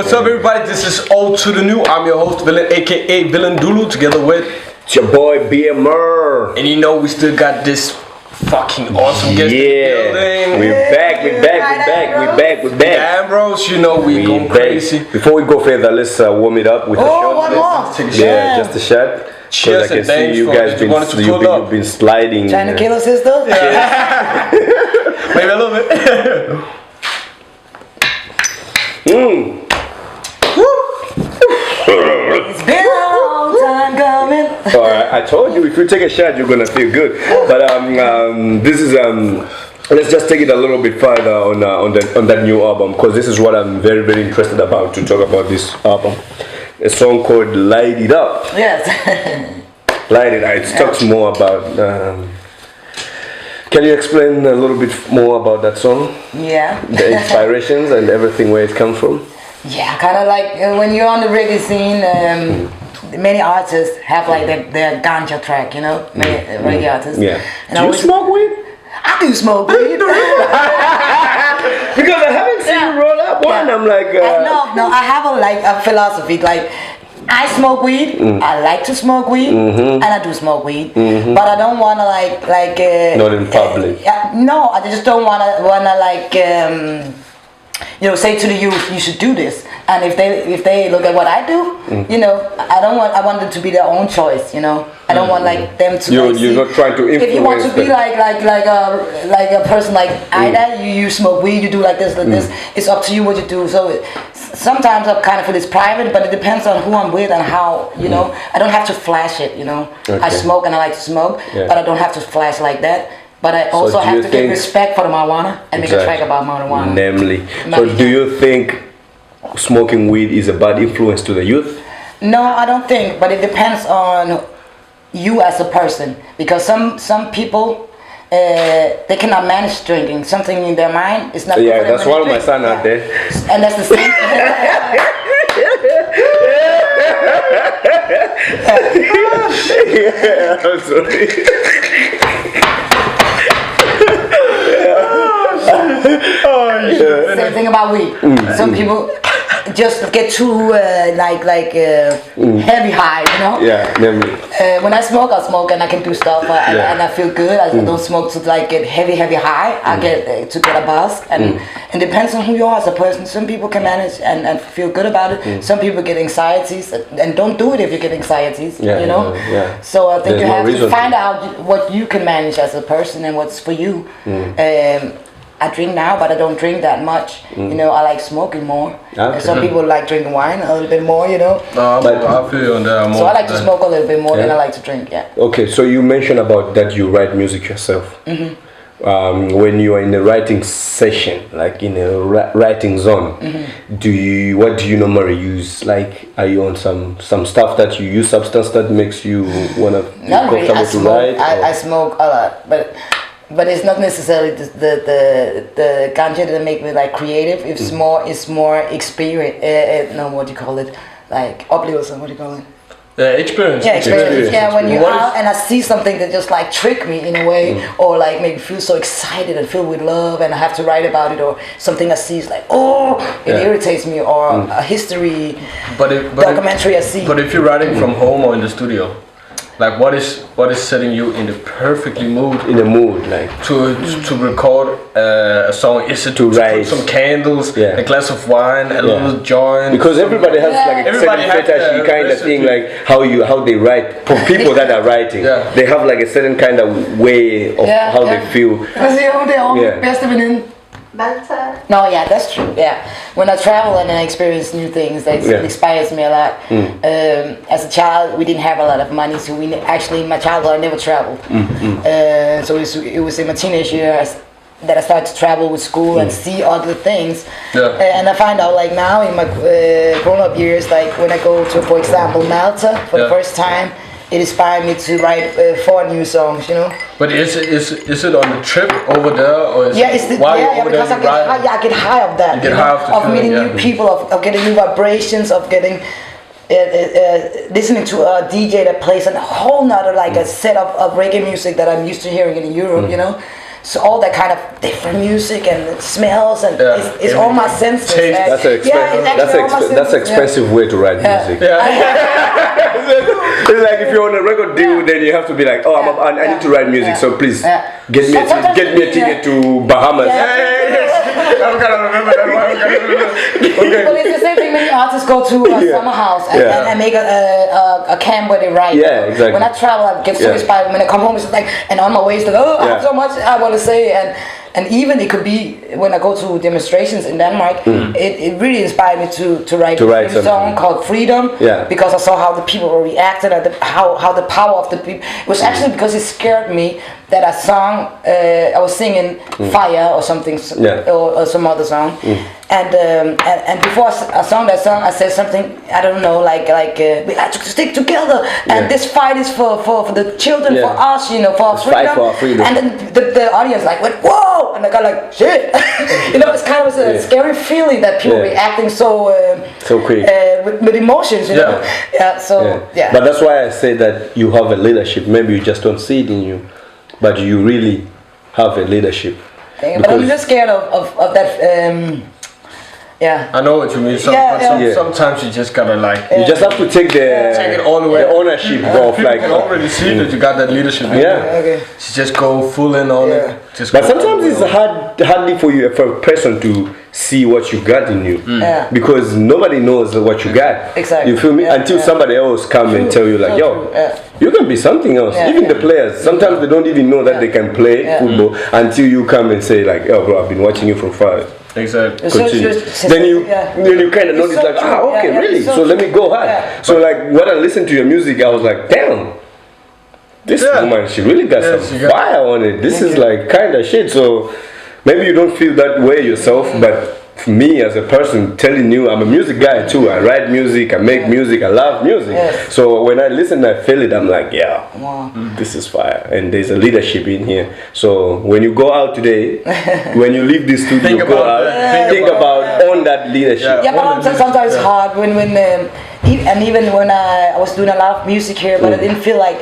what's up, everybody? This is Old to the New. I'm your host, Villain, aka Villain Dulu, together with it's your boy BMR. And you know, we still got this fucking awesome guest in the building. We're back. Ambrose, you know, we going crazy. Before we go further, let's warm it up with a shot. One more. Yeah, just a shot. Cheers, I can see you guys you've been sliding. Trying to kill a sister? Maybe a little bit. It's been a long time coming. Alright, I told you if you take a shot, you're gonna feel good. But this is let's just take it a little bit further on that new album, because this is what I'm very, very interested about to talk about this album. A song called "Light It Up." Yes. Light It Up. It talks more about. Can you explain a little bit more about that song? Yeah. The inspirations and everything, where it comes from. Yeah, kind of like when you're on the reggae scene, many artists have like their ganja track, you know, reggae artists. Yeah. And do you smoke weed? I do smoke weed. Because I haven't seen you roll up one. I'm like. No, I have a philosophy like. I smoke weed. I like to smoke weed, and I do smoke weed. But I don't wanna not in public. No, I just don't wanna say to the youth, you should do this. And if they look at what I do, you know, I want it to be their own choice. You know, I don't want them to. You're not trying to influence. If you want to be like a person like Ida, you smoke weed, you do like this. It's up to you what you do. So. Sometimes I kind of feel it's private, but it depends on who I'm with and how, you know. I don't have to flash it, you know. Okay. I smoke and I like to smoke, but I don't have to flash like that. But I also have to give respect for the marijuana and make a track about marijuana. Namely. So do you think smoking weed is a bad influence to the youth? No, I don't think, but it depends on you as a person. Because some people... they cannot manage drinking. Something in their mind is not. Yeah, that's one of my son out there. And that's the same. Yeah, I'm sorry. Same thing about weed. Some people just get too heavy high, you know. Yeah, never. When I smoke and I can do stuff and I feel good. I don't smoke to get heavy high. I get to get a buzz, and it depends on who you are as a person. Some people can manage and feel good about it. Some people get anxieties and don't do it if you get anxieties. You know. Yeah. So I think you have to find out what you can manage as a person and what's for you. I drink now, but I don't drink that much. You know, I like smoking more. Okay. Some people like drinking wine a little bit more, you know. No, I feel you on that. So I like to smoke a little bit more than I like to drink, Okay, so you mentioned about that you write music yourself. When you are in a writing session, like in a writing zone, what do you normally use? Like, are you on some stuff that you use, substance that makes you wanna be comfortable to write? I smoke a lot, but it's not necessarily the ganja that make me like creative. It's more experience. No, what do you call it? Like oblivion. What do you call it? Experience. Yeah, experience. Yeah, when you're out and I see something that just like trick me in a way, or like make me feel so excited and filled with love, and I have to write about it, or something I see is like, it irritates me, or a history documentary I see. But if you're writing from home or in the studio, like what is setting you in the perfectly mood? In the mood, like to record a song. Is it to write some candles, a glass of wine, a little joint? Because everybody has like a certain fetish kind of thing, like how they write. For people that are writing, they have like a certain kind of way of how they feel. Because they're all best of it. No, that's true. Yeah, when I travel and I experience new things, that inspires me a lot. As a child, we didn't have a lot of money, so in my childhood I never traveled. So it was in my teenage years that I started to travel with school and see other things. And I find out like now in my grown-up years, like when I go to, for example, Malta for the first time. It inspired me to write 4 new songs, you know. But is it on the trip over there, or is because I get high of that. You get high of meeting new people, of getting new vibrations, of getting listening to a DJ that plays a whole nother a set of reggae music that I'm used to hearing in Europe, you know. So all that kind of different music and it smells and it's all my senses. That's an expensive way to write music. It's like if you're on a record deal, then you have to be like, oh, I need to write music, so please get me a ticket to Bahamas. I'm gonna remember that one. Okay. Well, it's the same thing. Many artists go to a summer house and make a camp where they write. Yeah, exactly. When I travel, I get so inspired. When I come home, it's like, and on my way, it's like, I have so much I want to say, and even it could be when I go to demonstrations in Denmark, it really inspired me to write a song called Freedom, because I saw how the people were reacting and how the power of the people. It was actually because it scared me that a song I was singing Fire or something or some other song, and before I sang that song, I said something, I don't know, like we have to stick together, and this fight is for the children, for us, for our freedom. Fight for our freedom. And then the audience like went whoa, and I got like shit. It's kind of a scary feeling that people reacting so quick with emotions, know. But that's why I say that you have a leadership. Maybe you just don't see it in you, but you really have a leadership. But I'm just scared of that. I know what you mean. Sometimes you just gotta you just have to take it all the way. The ownership of people can already see that you got that leadership. So just go full in on it. But sometimes it's hardly for a person to see what you got in you, because nobody knows what you got. Exactly. You feel me? Until somebody else come and tell you like, you can be something else. Even the players, sometimes they don't even know that they can play football until you come and say like, oh bro, I've been watching you from far. Exactly. Then you kind of notice like, okay, really? So let me go hard. So like when I listened to your music, I was like, damn, this woman, she really got some fire on it. This is like kind of shit. So maybe you don't feel that way yourself, but me as a person telling you, I'm a music guy too. I write music, I make music, I love music. So when I listen, I feel it. I'm like, this is fire, and there's a leadership in here. So when you go out today, when you leave this studio, think about on that leadership. But sometimes it's hard when even when I was doing a lot of music here, but I didn't feel like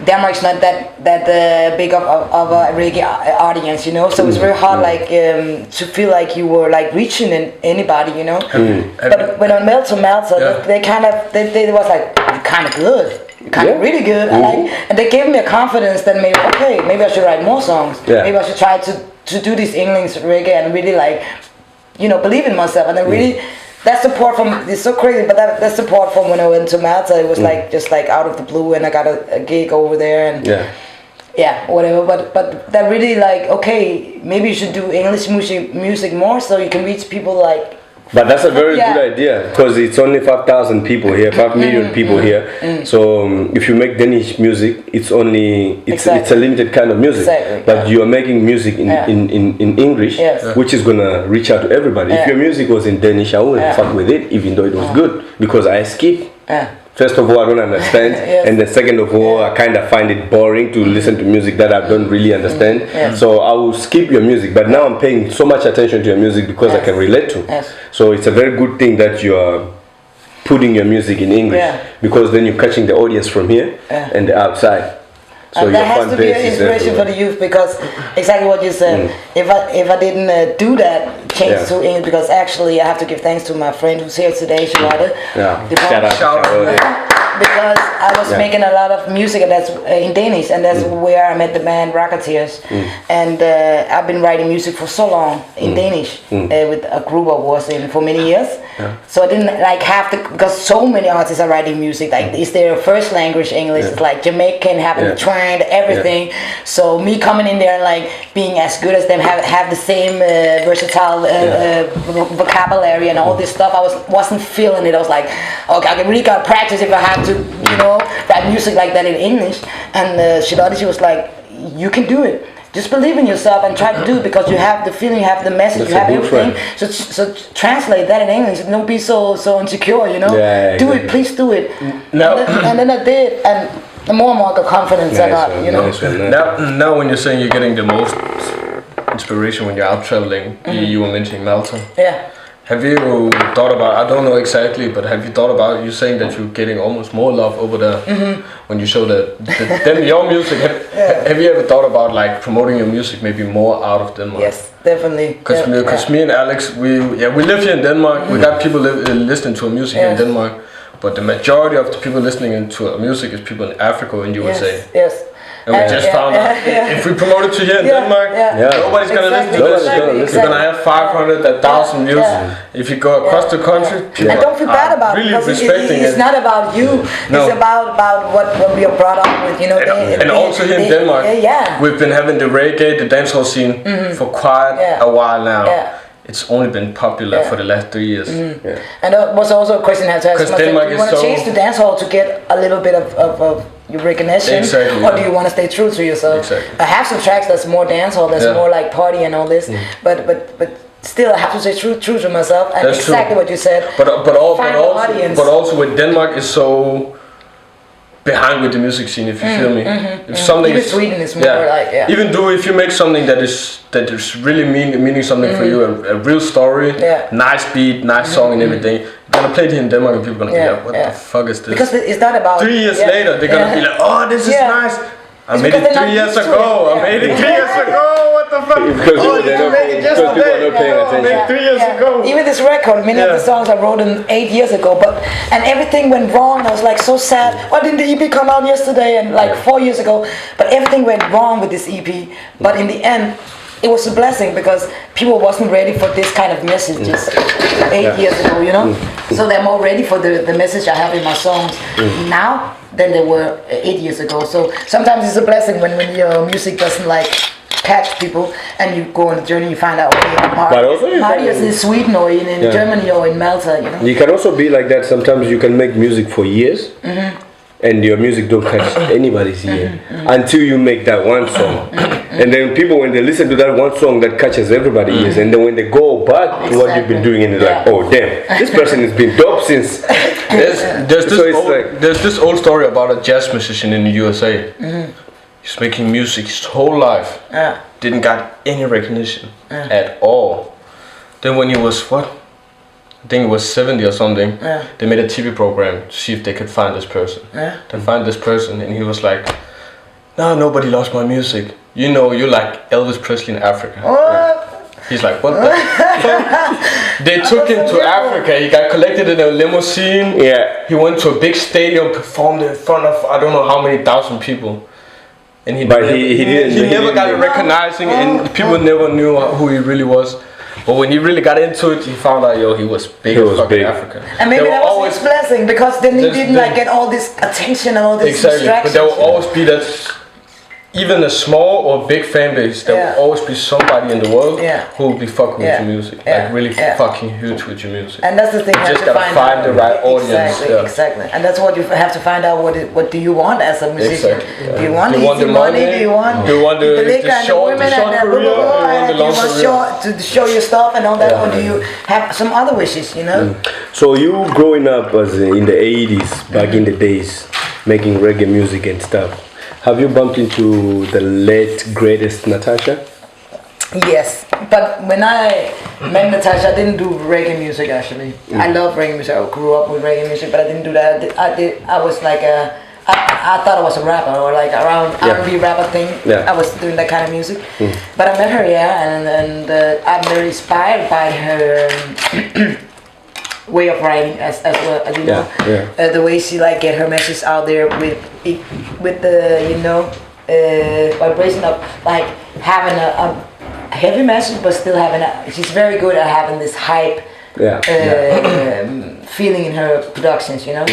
Denmark's not that big of a reggae audience, so it's very hard to feel like you were like reaching anybody, But when I met to Malta, they was like kind of good, really good, and they gave me a confidence that maybe I should write more songs, maybe I should try to do this English reggae and really believe in myself, and then really. That support it's so crazy, but that support from when I went to Malta, it was just out of the blue, and I got a gig over there, and whatever. But that really maybe you should do English music more, so you can reach people like. But that's a very good idea, because it's only 5,000 people here, 5 million people here. So if you make Danish music, it's a limited kind of music. But you are making music in English, which is gonna reach out to everybody. If your music was in Danish, I wouldn't fuck with it, even though it was good, because I skip. First of all, I don't understand, and then second of all, I kind of find it boring to listen to music that I don't really understand. So I will skip your music, but now I'm paying so much attention to your music because I can relate to. So it's a very good thing that you are putting your music in English, because then you're catching the audience from here and the outside. So that has to be an inspiration for the youth, because exactly what you said. If I didn't do that, change to English, because actually I have to give thanks to my friend who's here today, Charlotte. Shout out. Because I was making a lot of music, and that's in Danish, and that's where I met the band Raggateers. And I've been writing music for so long in Danish with a group I was in for many years. So I didn't have to, because so many artists are writing music. Is their first language English? It's like Jamaican, having trained everything. So me coming in there and being as good as them, have the same versatile vocabulary and all this stuff. I wasn't feeling it. I was like, okay, I really got to practice if I have to, write music like that in English. And she was like, you can do it. Just believe in yourself and try to do it, because you have the feeling, you have the message, you have everything. So translate that in English. Don't be so insecure, Do it, please do it. No. And then I did, and the more and more I got confidence I got, Now when you're saying you're getting the most inspiration when you're out traveling, you were mentioning Malta. Have you thought about, I don't know exactly, but have you thought about, you saying that you're getting almost more love over there when you show them your music. Have you ever thought about like promoting your music maybe more out of Denmark? Yes, definitely. Because me and Alex, we live here in Denmark. We got people listening to our music in Denmark, but the majority of the people listening to our music is people in Africa and USA. Yes. And we just found out if we promote it to here in Denmark, nobody's gonna listen to this shit. You're gonna have 500, 1,000 views. If you go across the country, people and don't feel bad about really it, because respecting it's not about you. No. It's about what we are brought up with, you know. And also here in Denmark, we've been having the reggae, the dancehall scene for quite a while now. It's only been popular for the last 3 years. And that was also a question I had to ask myself. Denmark Do you want to change to dancehall to get a little bit of your recognition, or do you want to stay true to yourself? I have some tracks that's more dancehall, that's more like party and all this, but still I have to stay true to myself, and that's exactly what you said. But also with Denmark is so behind with the music scene, if you feel me. If something even Sweden is more like even though if you make something that is really meaning something for you, a real story, nice beat, nice song and everything, you're gonna play it here in Denmark and people are gonna be like, what the fuck is this? Because it's not about 3 years later they're gonna be like, oh, this is nice. I made it 3 years ago. I made it 3 years ago. What the fuck? Oh, did you make it yesterday? I made it 3 years ago. Even this record, many of the songs I wrote in 8 years ago, and everything went wrong. I was like so sad. Why didn't the EP come out yesterday and like 4 years ago? But everything went wrong with this EP. But in the end, it was a blessing because people wasn't ready for this kind of message just 8 years ago, you know. So they're more ready for the message I have in my songs now than they were 8 years ago. So sometimes it's a blessing when your music doesn't like catch people and you go on a journey, you find out, okay, Marius in Sweden or in Germany or in Malta, you know. You can also be like that. Sometimes you can make music for years and your music don't catch anybody's ear until you make that one song. And then people, when they listen to that one song, that catches everybody's ears, and then when they go back to what you've been doing, and it's like, oh damn, this person has been dope since. There's this old story about a jazz musician in the USA. He's making music his whole life. Didn't got any recognition at all. Then when he was I think it was 70 or something, they made a TV program to see if they could find this person. They find this person and he was like, no, nobody loves my music. You know, you're like Elvis Presley in Africa. He's like, what the fuck? They took him to Africa. He got collected in a limousine. He went to a big stadium, performed in front of I don't know how many thousand people. And he never got recognizing, and people never knew who he really was. But when he really got into it, he found out, he was big in fucking Africa. And maybe that was his blessing, because then he didn't like get all this attention and all this distractions. But there will always be that, even a small or big fan base, there will always be somebody in the world who will be fucking with your music, like really fucking huge with your music. And that's the thing, you just gotta find the right audience. Exactly. And that's what you have to find out. What do you want as a musician? Do you want the money? Do you want the liquor and the women and the long career? Do you want to show your stuff and all that, or do you have some other wishes? You know. So you growing up as in the 80s, back in the days, making reggae music and stuff. Have you bumped into the late greatest Natasha? Yes, but when I met Natasha, I didn't do reggae music actually. I love reggae music. I grew up with reggae music, but I didn't do that. I was like I thought I was a rapper or like around R&B rapper thing. I was doing that kind of music. But I met her, and I'm very inspired by her way of writing as well, as you know, the way she like get her message out there with the vibration of like having a heavy message but still having she's very good at having this hype feeling in her productions, you know.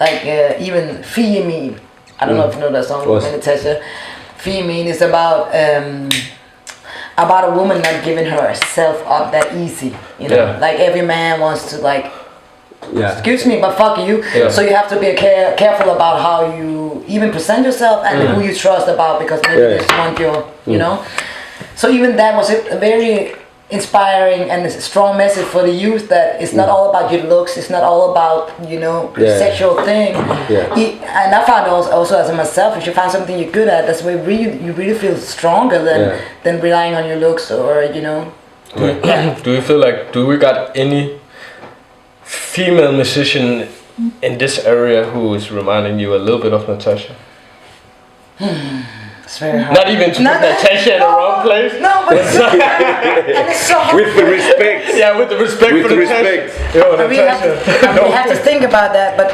Like even Fie Me, I don't know if you know that song by Natasha. Fie Me is about a woman not giving herself up that easy, you know. Like every man wants to like, excuse me, but fuck you. So you have to be careful about how you even present yourself and who you trust about, because maybe they just want your, you know. So even that was a very inspiring and strong message for the youth, that it's not all about your looks, it's not all about, you know, the sexual thing. And I found also as myself, if you find something you're good at, that's where you really feel stronger than relying on your looks, or you know. Do you feel like we got any female musician in this area who is reminding you a little bit of Natasha? It's very hard. Not even to put Natasha in the wrong place. No, but it's so, and it's so hard. With the respect. Yeah, with the respect With for the Natasha. respect. Yo, we have to think about that, but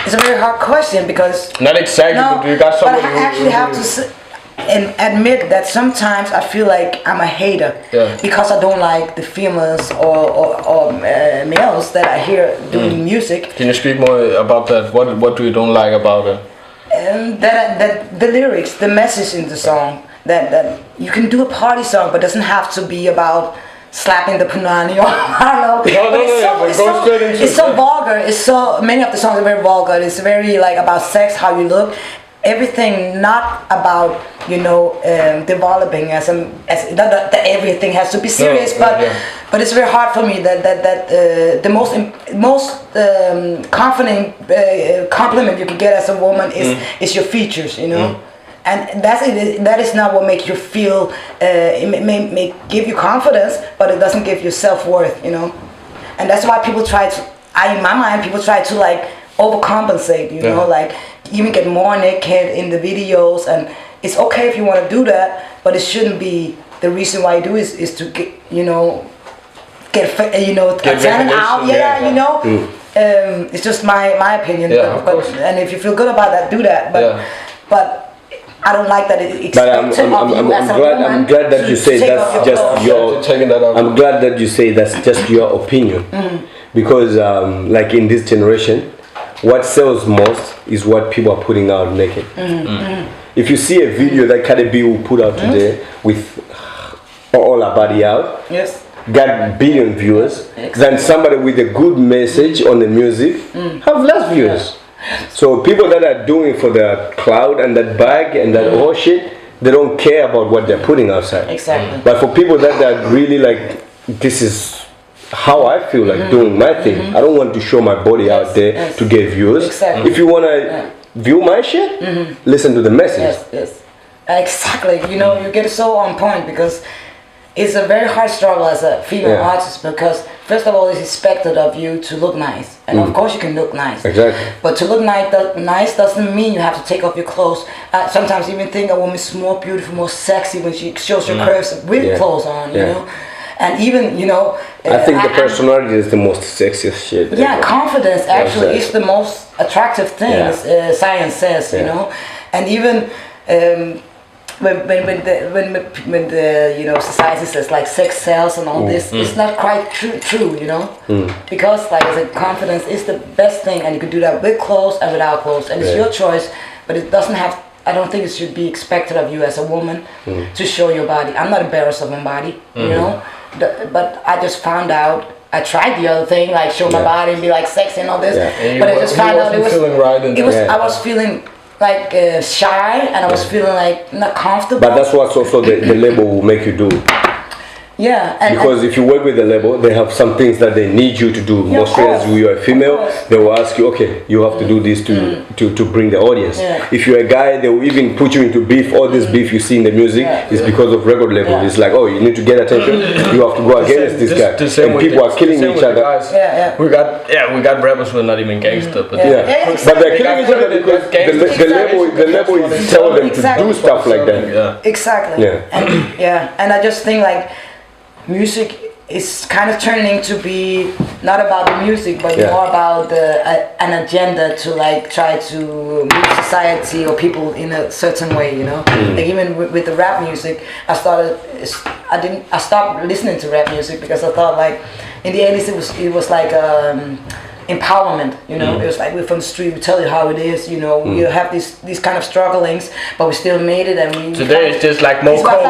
it's a very hard question because not exactly, but you got somebody. But I actually have to and admit that sometimes I feel like I'm a hater because I don't like the females or males that I hear doing music. Can you speak more about that? What do you don't like about it? That the lyrics, the message in the song, that you can do a party song, but doesn't have to be about slapping the punani or I don't know. It's so vulgar. It's so many of the songs are very vulgar. It's very like about sex, how you look. Everything not about developing as not that everything has to be serious, but it's very hard for me that the most confident compliment you can get as a woman is your features, and that is not what makes you feel. It may give you confidence, but it doesn't give you self-worth, and that's why people try to. In my mind, people try to like overcompensate, like even get more naked in the videos, and it's okay if you want to do that, but it shouldn't be the reason why you do is to get talent out. It's just my opinion, but and if you feel good about that, do that. But I don't like that it expected of you as a woman. I'm glad that you say that's just your. I'm glad that you say that's just your opinion, because like in this generation, what sells most is what people are putting out naked. If you see a video that Cardi B will put out today with all her body out, got billion viewers, then somebody with a good message on the music have less viewers. So people that are doing it for the cloud and that bag and that all shit, they don't care about what they're putting outside. Exactly. But for people that are really like, this is how I feel like doing my thing. I don't want to show my body out there to get views. Exactly. If you want to view my shit, listen to the message. Yes. Exactly. You get so on point because it's a very hard struggle as a female artist because first of all it's expected of you to look nice, and of course you can look nice. Exactly. But to look nice doesn't mean you have to take off your clothes. Sometimes even think a woman's more beautiful, more sexy when she shows her curves with clothes on. And even I think the personality is the most sexiest shit. Yeah, confidence actually is the most attractive thing. Science says, and even when the society says like sex sells and all this, it's not quite true, because like I said, confidence is the best thing, and you can do that with clothes and without clothes, and it's your choice, but it doesn't have. I don't think it should be expected of you as a woman to show your body. I'm not embarrassed of my body, but I just found out. I tried the other thing, like show my body and be like sexy and all this, but I just found out I was feeling like shy, and I was feeling like not comfortable. But that's what also the label will make you do. Because if you work with the label, they have some things that they need you to do. Mostly as you are a female, they will ask you, okay, you have to do this to bring the audience. If you're a guy, they will even put you into beef. All this beef you see in the music is because of record label. It's like, oh, you need to get attention. You have to go against this guy. And people are killing each other. We got rappers who are not even gangster, but but they're killing each other because the label is telling them to do stuff like that. Exactly. And I just think like music is kind of turning to be not about the music, but more about an agenda to like try to move society or people in a certain way, Like even with the rap music, I stopped listening to rap music because I thought like in the 80s it was like empowerment, it was like we're from the street, we tell you how it is, we have these kind of strugglings, but we still made it, and we today it's just like more coke.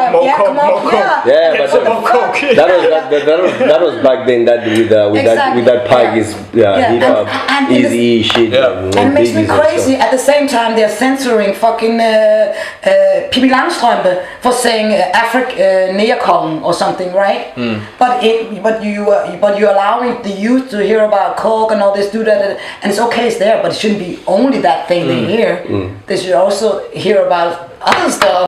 That was back then. That with that pike is hip hop, easy shit. And it makes me crazy. At the same time, they're censoring fucking Pippi Langstrømpe for saying Negerkongen or something, right? But you're allowing the youth to hear about coke and all this, do that, and it's okay, it's there, but it shouldn't be only that thing they hear. They should also hear about other stuff.